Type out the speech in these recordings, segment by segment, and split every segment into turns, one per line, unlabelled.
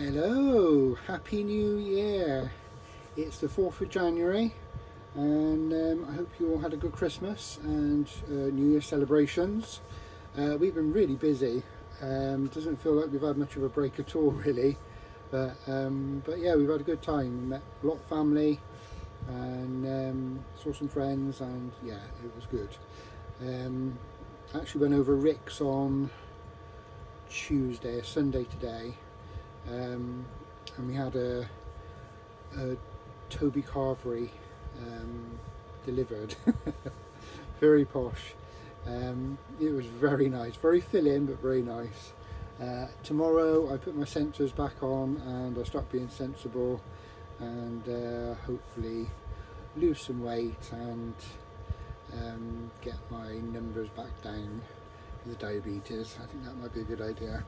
Hello, Happy New Year. It's the 4th of January and I hope you all had a good Christmas and New Year celebrations. We've been really busy. Doesn't feel like we've had much of a break at all really, but yeah, we've had a good time. Met a lot of family and saw some friends, and yeah, it was good. Actually went over Rick's on Sunday today. And we had a Toby carvery delivered. Very posh. It was very nice, very filling but very nice. Tomorrow I put my sensors back on and I start being sensible and hopefully lose some weight and get my numbers back down for the diabetes. I think that might be a good idea.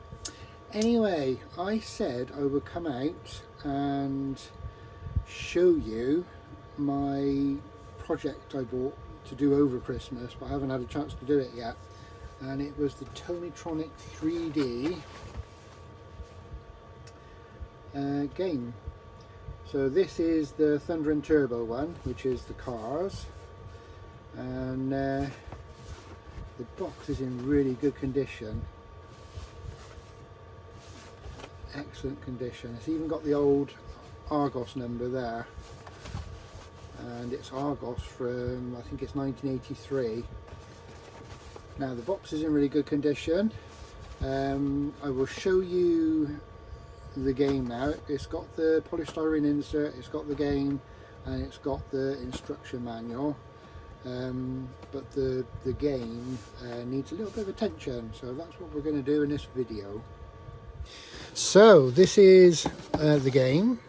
Anyway, I said I would come out and show you my project I bought to do over Christmas, but I haven't had a chance to do it yet. And it was the Tomytronic 3D game. So this is the Thunder and Turbo one, which is the cars. And the box is in really good condition. Excellent condition. It's even got the old Argos number there, and it's Argos from, I think it's 1983. Now the box is in really good condition. I will show you the game now. It's got the polystyrene insert, it's got the game, and it's got the instruction manual. But the game needs a little bit of attention, so that's what we're going to do in this video. So this is the game.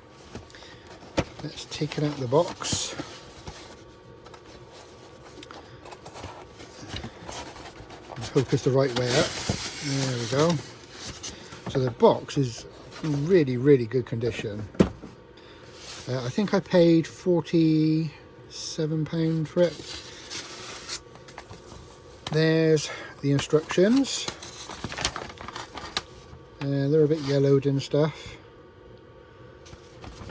Let's take it out of the box. Focus the right way up. There we go. So the box is really good condition. I think I paid £47 for it. There's the instructions. They're a bit yellowed and stuff,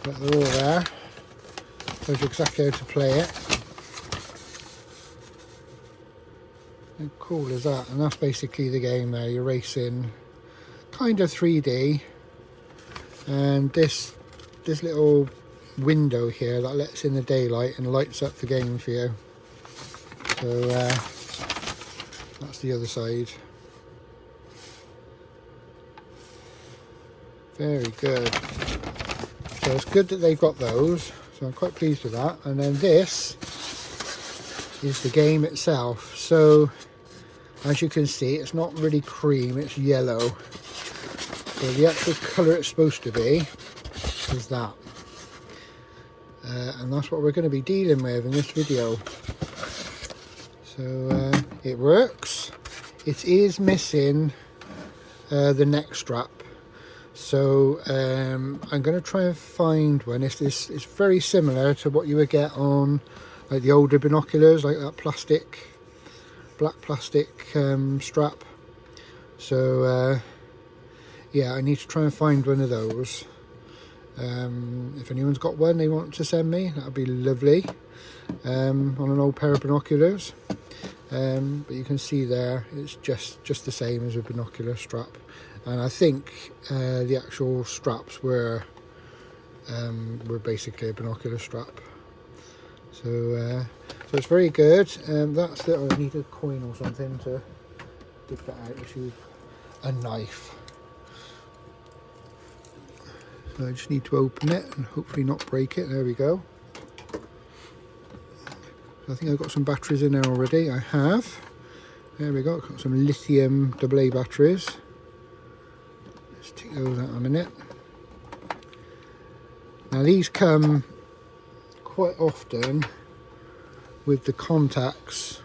but they're all there. Tells you exactly how to play it. How cool is that? And that's basically the game there. You're racing kind of 3D, and this little window here that lets in the daylight and lights up the game for you. So that's the other side. Very good. So it's good that they've got those, so I'm quite pleased with that. And then this is the game itself. So as you can see, it's not really cream, it's yellow. So the actual colour it's supposed to be is that. And that's what we're going to be dealing with in this video. So it works. It is missing the neck strap. So I'm going to try and find one. It's very similar to what you would get on like the older binoculars, like that black plastic strap. So yeah, I need to try and find one of those. If anyone's got one they want to send me, that would be lovely, on an old pair of binoculars. But you can see there, it's just the same as a binocular strap. And I think the actual straps were basically a binocular strap. So it's very good. That's the. I need a coin or something to dig that out. Issue a knife. So I just need to open it and hopefully not break it. There we go. So I think I've got some batteries in there already. I have. There we go. Got some lithium AA batteries. Let's take those out in a minute. Now these come quite often with the contacts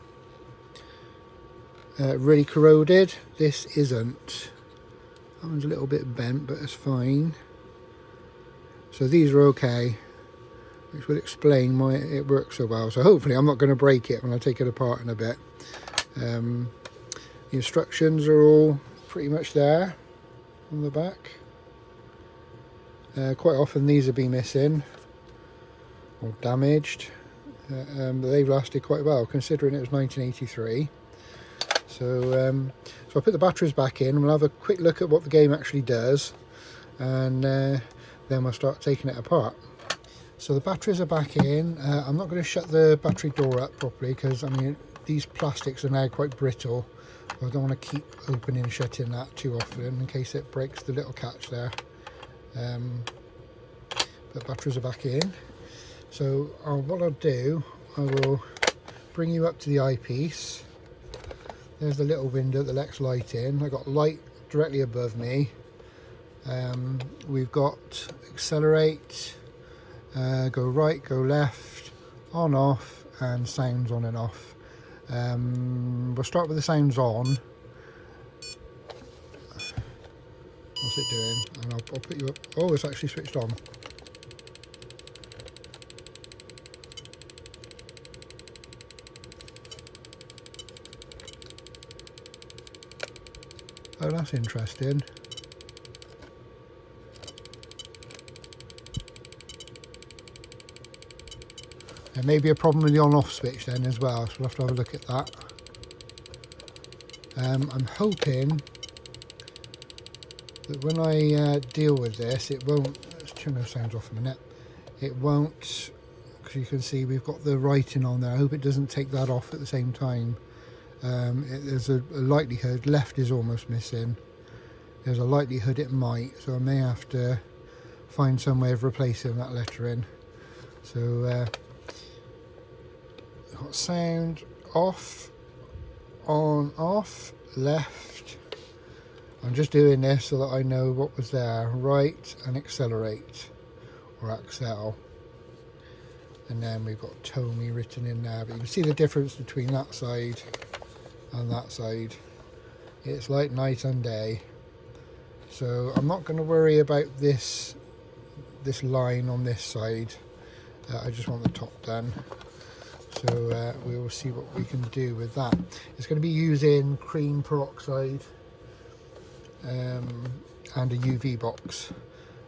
really corroded. This isn't. That one's a little bit bent, but it's fine. So these are okay, which will explain why it works so well. So hopefully I'm not going to break it when I take it apart in a bit. The instructions are all pretty much there on the back. Quite often these have been missing or damaged, but they've lasted quite well considering it was 1983. So I put the batteries back in. We'll have a quick look at what the game actually does, and then we'll start taking it apart. So the batteries are back in. I'm not going to shut the battery door up properly because, I mean, these plastics are now quite brittle. I don't want to keep opening and shutting that too often in case it breaks the little catch there. But batteries are back in. So what I'll do, I will bring you up to the eyepiece. There's the little window that lets light in. I've got light directly above me. We've got accelerate, go right, go left, on, off, and sounds on and off. We'll start with the sounds on. What's it doing? And I'll put you up. Oh, it's actually switched on. Oh, that's interesting. There may be a problem with the on-off switch then as well, so we'll have to have a look at that. I'm hoping that when I deal with this, it won't. Let's turn those sounds off a minute. It won't, because you can see we've got the writing on there. I hope it doesn't take that off at the same time. There's a likelihood. Left is almost missing. There's a likelihood it might, so I may have to find some way of replacing that lettering. So got sound off, on, off, left. I'm just doing this so that I know what was there. Right and accelerate, or accel. And then we've got Tomy written in there, but you can see the difference between that side and that side. It's like night and day. So I'm not going to worry about this line on this side. I just want the top done. So we will see what we can do with that. It's going to be using cream peroxide and a UV box.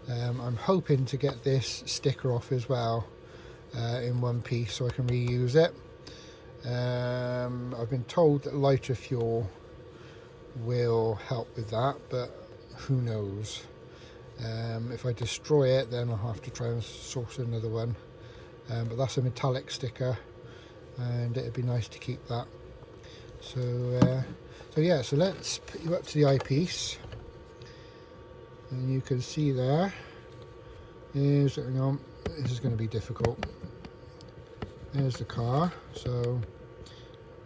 I'm hoping to get this sticker off as well in one piece so I can reuse it. I've been told that lighter fuel will help with that, but who knows. If I destroy it, then I'll have to try and source another one. But that's a metallic sticker, and it'd be nice to keep that. So yeah, so let's put you up to the eyepiece, and you can see there is, hang on, this is going to be difficult. There's the car, so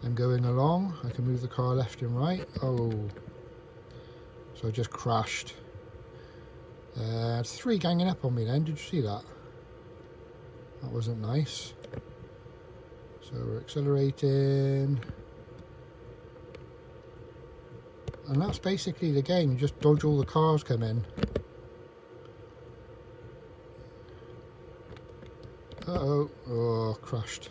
I'm going along. I can move the car left and right. Oh, so I just crashed. There's 3 ganging up on me then. Did you see that? That wasn't nice. So we're accelerating. And that's basically the game. You just dodge all the cars come in. Uh-oh. Oh, crashed.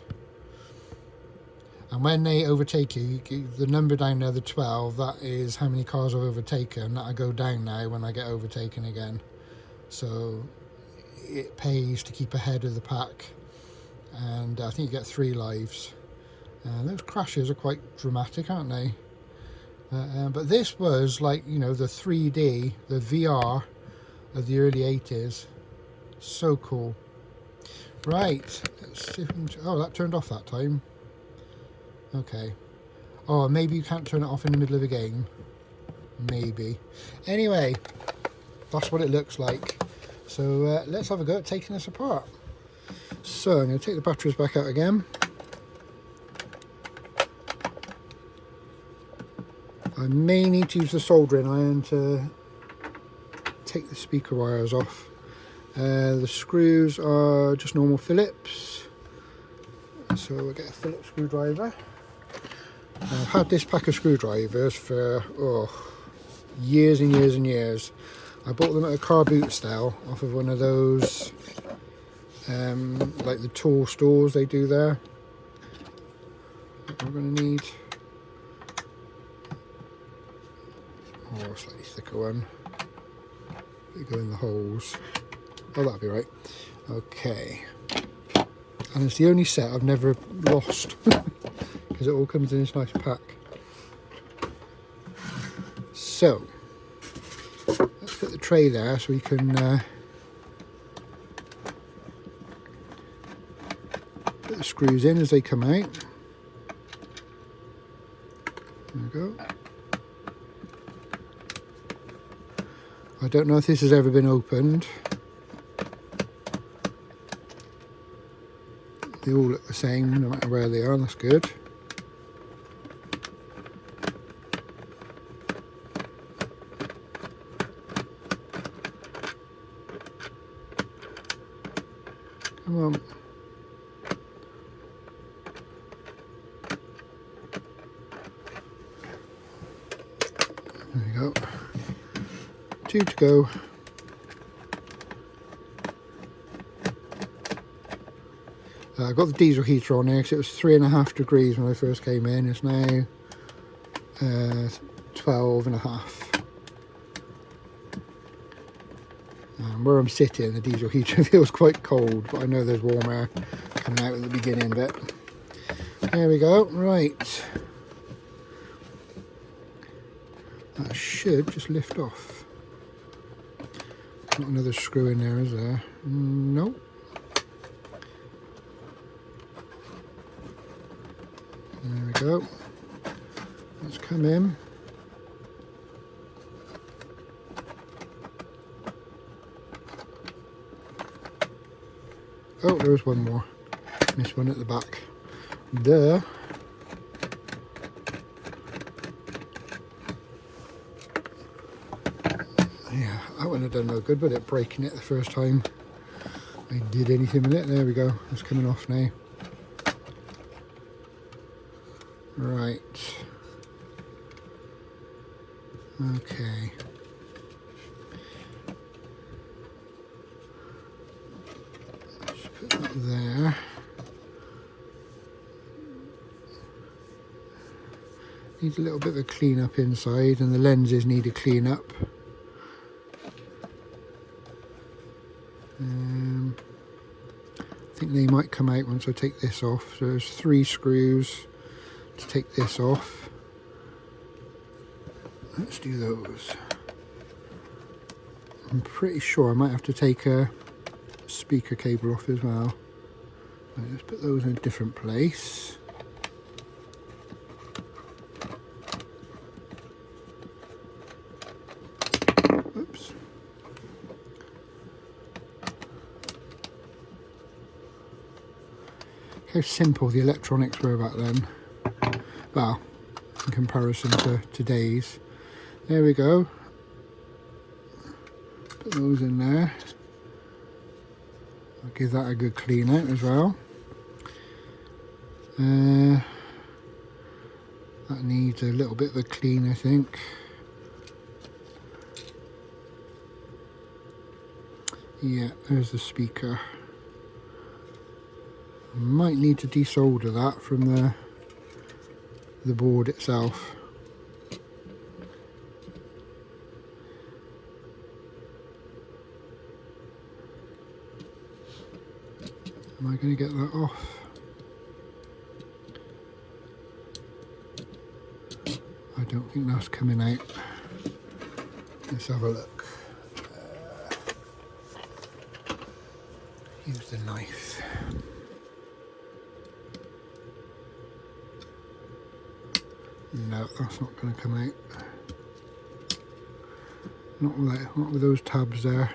And when they overtake you, the number down there, the 12, that is how many cars I've overtaken. That'll go down now when I get overtaken again. So it pays to keep ahead of the pack. And I think you get 3 lives. And those crashes are quite dramatic, aren't they? But this was like, you know, the 3D, the VR of the early 80s. So cool. Right. Let's see if we can, oh, that turned off that time. Okay. Oh, maybe you can't turn it off in the middle of a game. Maybe. Anyway, that's what it looks like. So let's have a go at taking this apart. So I'm going to take the batteries back out again. I may need to use the soldering iron to take the speaker wires off. The screws are just normal Phillips. So we'll get a Phillips screwdriver. I've had this pack of screwdrivers for years and years and years. I bought them at a car boot style off of one of those like the tool stores they do there. We're going to need a slightly thicker one. They go in the holes. Oh, that'll be right. Okay. And it's the only set I've never lost because it all comes in this nice pack. So let's put the tray there so we can put the screws in as they come out. There we go. I don't know if this has ever been opened. They all look the same no matter where they are, that's good. Come on. There we go. 2 to go. I got the diesel heater on here because it was 3.5 degrees when I first came in. It's now 12.5. And where I'm sitting, the diesel heater feels quite cold, but I know there's warm air coming out at the beginning bit. There we go. Right. That should just lift off. Not another screw in there, is there? Nope. There we go. Let's come in. Oh, there's one more. Missed one at the back. Duh. Yeah, that wouldn't have done no good, but it breaking it the first time I did anything with it. There we go. It's coming off now. Right. Okay. Just put that there. Needs a little bit of a clean up inside, and the lenses need a clean up. I think they might come out once I take this off. So there's 3 screws to take this off. Let's do those. I'm pretty sure I might have to take a speaker cable off as well. Right, let's put those in a different place. Oops. How simple the electronics were back then. Well, in comparison to today's. There we go. Put those in there. I'll give that a good clean out as well. That needs a little bit of a clean, I think. Yeah, there's the speaker. Might need to desolder that from the board itself. Am I going to get that off? I don't think that's coming out. Let's have a look. Use the knife. No, that's not going to come out. Not with those tabs there.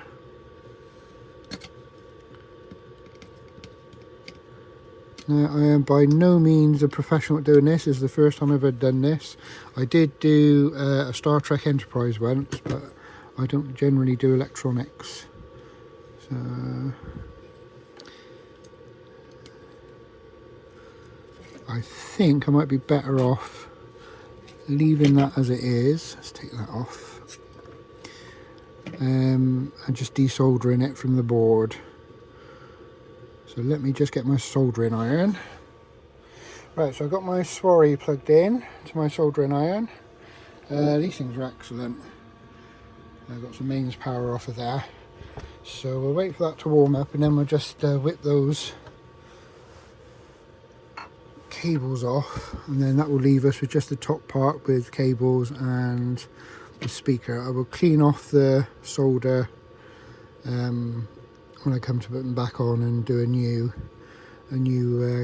Now, I am by no means a professional at doing this. This is the first time I've ever done this. I did do a Star Trek Enterprise once, but I don't generally do electronics. So I think I might be better off leaving that as it is. Let's take that off. And just desoldering it from the board. So let me just get my soldering iron. Right, so I've got my Swarry plugged in to my soldering iron. These things are excellent. I've got some mains power off of there. So we'll wait for that to warm up and then we'll just whip those cables off, and then that will leave us with just the top part with cables and the speaker. I will clean off the solder when I come to put them back on and do a new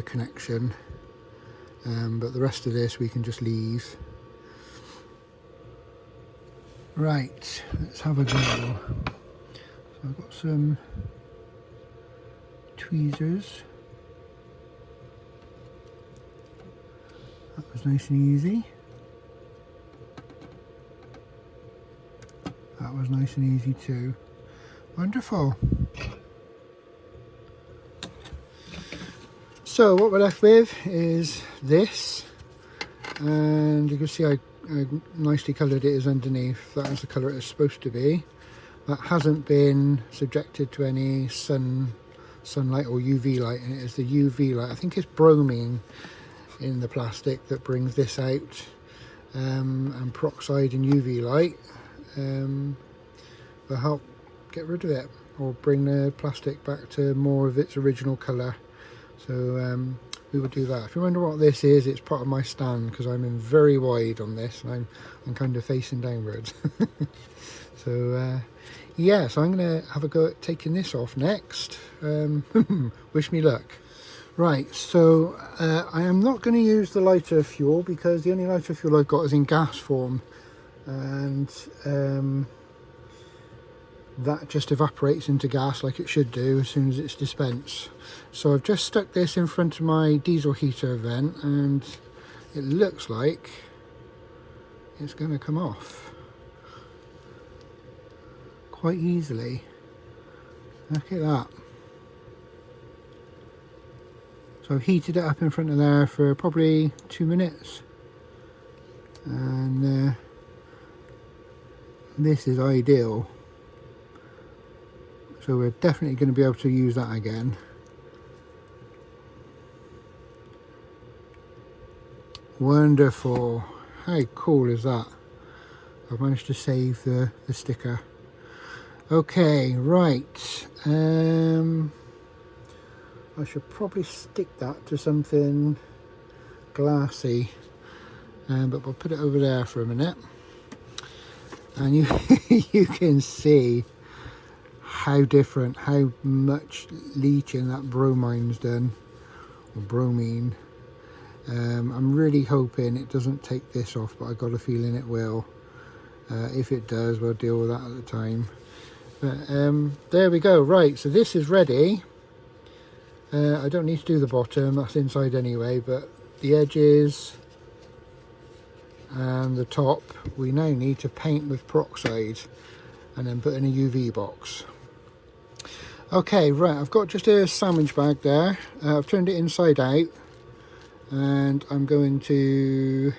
connection, but the rest of this we can just leave. Right, let's have a go. So I've got some tweezers. That was nice and easy. That was nice and easy too. Wonderful. So what we're left with is this, and you can see I nicely coloured it is underneath. That is the colour it's supposed to be. That hasn't been subjected to any sunlight or UV light, and it is the UV light. I think it's bromine in the plastic that brings this out, and peroxide and UV light will help get rid of it or bring the plastic back to more of its original colour. So we will do that. If you wonder what this is, it's part of my stand because I'm in very wide on this and I'm kind of facing downwards. So yeah, so I'm going to have a go at taking this off next. Wish me luck. Right, so I am not going to use the lighter fuel because the only lighter fuel I've got is in gas form, and that just evaporates into gas like it should do as soon as it's dispensed. So I've just stuck this in front of my diesel heater vent and it looks like it's going to come off quite easily. Look at that. So I've heated it up in front of there for probably 2 minutes, and this is ideal. So we're definitely going to be able to use that again. Wonderful. How cool is that? I've managed to save the sticker. Okay, right. I should probably stick that to something glassy, but we'll put it over there for a minute, and you can see how different, how much leaching that bromine's done, or bromine. I'm really hoping it doesn't take this off, but I've got a feeling it will. If it does, we'll deal with that at the time. But there we go. Right, so this is ready. I don't need to do the bottom, that's inside anyway, but the edges and the top we now need to paint with peroxide and then put in a UV box. Okay, right, I've got just a sandwich bag there. I've turned it inside out and I'm going to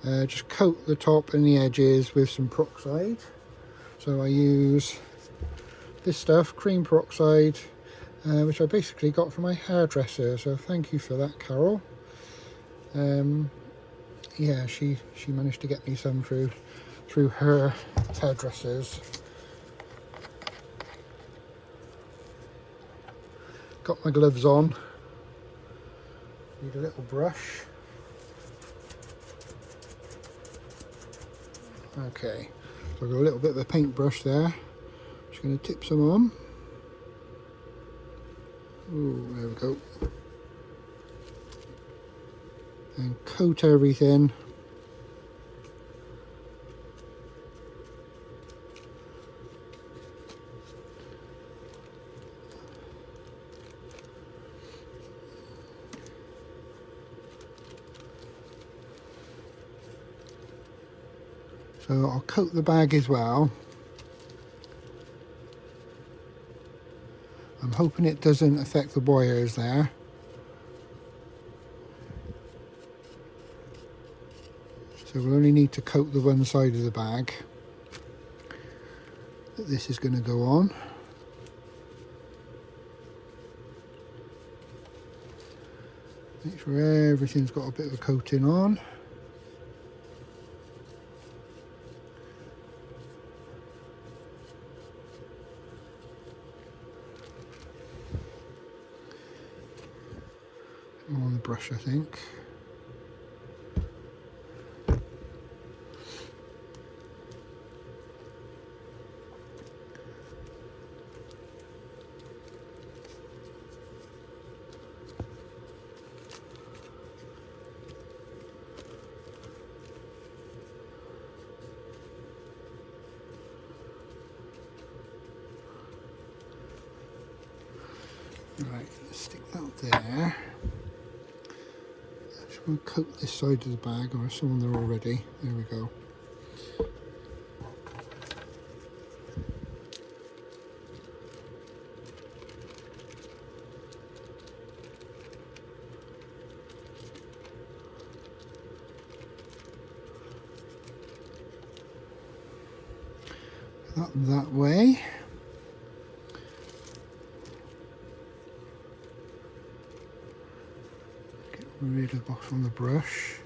just coat the top and the edges with some peroxide. So I use this stuff, cream peroxide, which I basically got from my hairdresser, so thank you for that, Carol. Yeah, she managed to get me some through her hairdressers. Got my gloves on. Need a little brush. Okay, so I've got a little bit of a paintbrush there. Just going to tip some on. Ooh, there we go. And coat everything. So I'll coat the bag as well. I'm hoping it doesn't affect the wires there. So we'll only need to coat the one side of the bag that this is going to go on. Make sure everything's got a bit of a coating on. brush, I think. Right, stick that there. I just want to coat this side of the bag, or some on there already. There we go. That way. Get rid of what's on the brush.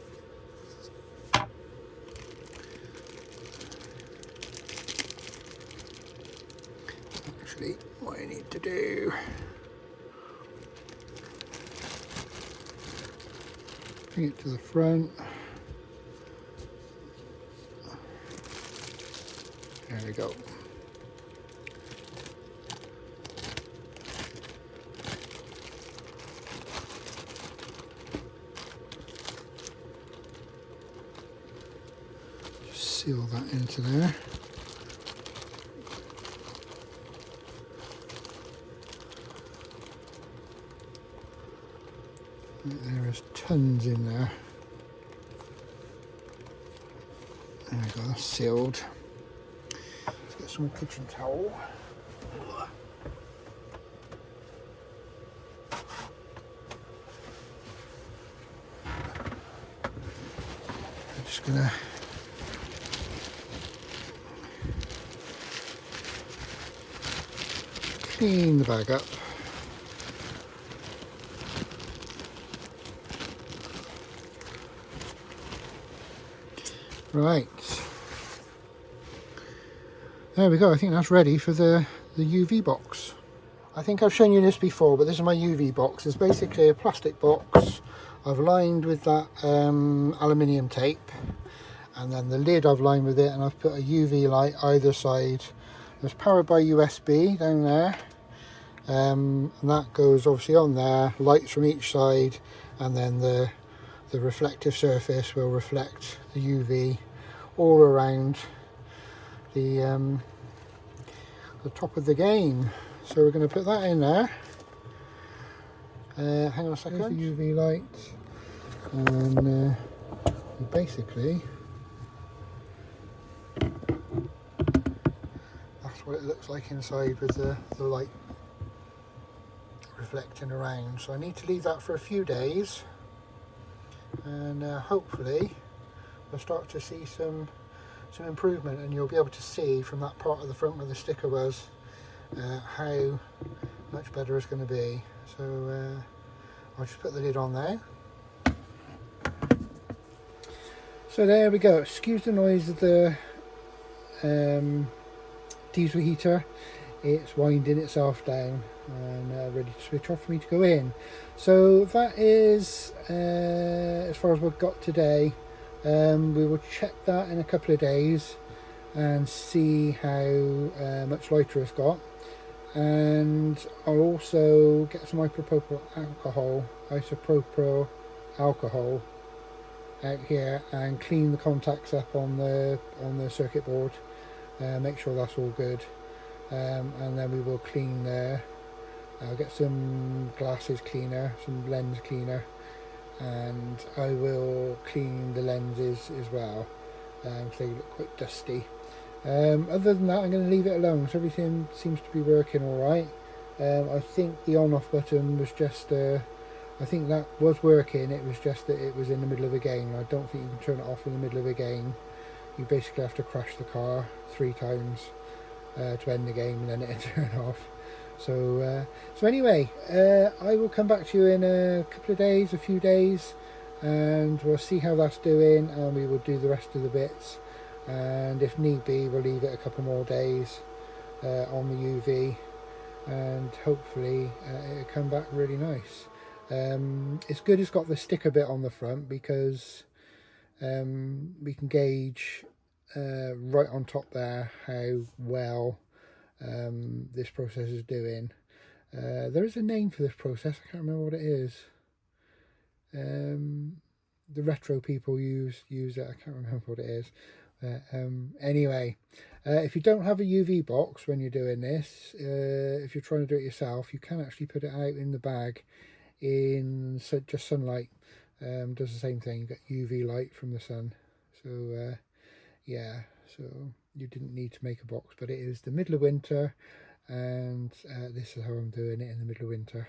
Actually, what I need to do, bring it to the front. There we go. Just seal that into there. There is tons in there. There we go, that's sealed. Let's get some kitchen towel. I'm just gonna clean the bag up. Right, there we go. I think that's ready for the UV box. I think I've shown you this before, but this is my UV box. It's basically a plastic box I've lined with that aluminium tape, and then the lid I've lined with it, and I've put a UV light either side. It's powered by USB down there, and that goes obviously on there, lights from each side, and then the reflective surface will reflect the UV all around the top of the game. So we're going to put that in there. Hang on a second. There's the UV light, and basically that's what it looks like inside with the light reflecting around. So I need to leave that for a few days, and hopefully we'll start to see some improvement, and you'll be able to see from that part of the front where the sticker was how much better it's going to be. So I'll just put the lid on there. So there we go. Excuse the noise of the diesel heater. It's winding itself down and ready to switch off for me to go in. So that is as far as we've got today. We will check that in a couple of days and see how much lighter it's got, and I'll also get some isopropyl alcohol out here and clean the contacts up on the circuit board, make sure that's all good, and then we will clean I'll get some glasses cleaner, some lens cleaner, and I will clean the lenses as well, because they look quite dusty. Other than that, I'm going to leave it alone, so everything seems to be working alright. I think the on-off button was just, I think that was working, it was just that it was in the middle of a game. I don't think you can turn it off in the middle of a game. You basically have to crash the car 3 times to end the game, and then it'll turn off. So anyway, I will come back to you in a couple of days, a few days, and we'll see how that's doing, and we will do the rest of the bits, and if need be we'll leave it a couple more days on the UV, and hopefully it'll come back really nice. It's good it's got the sticker bit on the front, because we can gauge right on top there how well this process is doing. There is a name for this process, I can't remember what it is. The retro people use it, I can't remember what it is. Anyway, if you don't have a UV box when you're doing this, if you're trying to do it yourself, you can actually put it out in the bag in just sunlight. Does the same thing, you get UV light from the sun. So yeah, so you didn't need to make a box, but it is the middle of winter, and this is how I'm doing it in the middle of winter.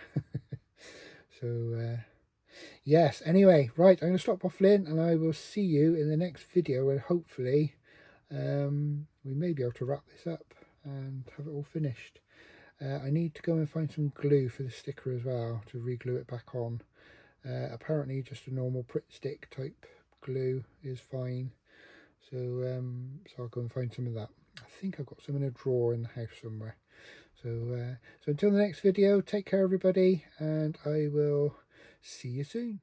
So yes, anyway, right, I'm going to stop waffling, and I will see you in the next video, where hopefully we may be able to wrap this up and have it all finished. I need to go and find some glue for the sticker as well, to re-glue it back on. Apparently just a normal Pritt stick type glue is fine, so I'll go and find some of that. I think I've got some in a drawer in the house somewhere. So until the next video, take care everybody, and I will see you soon.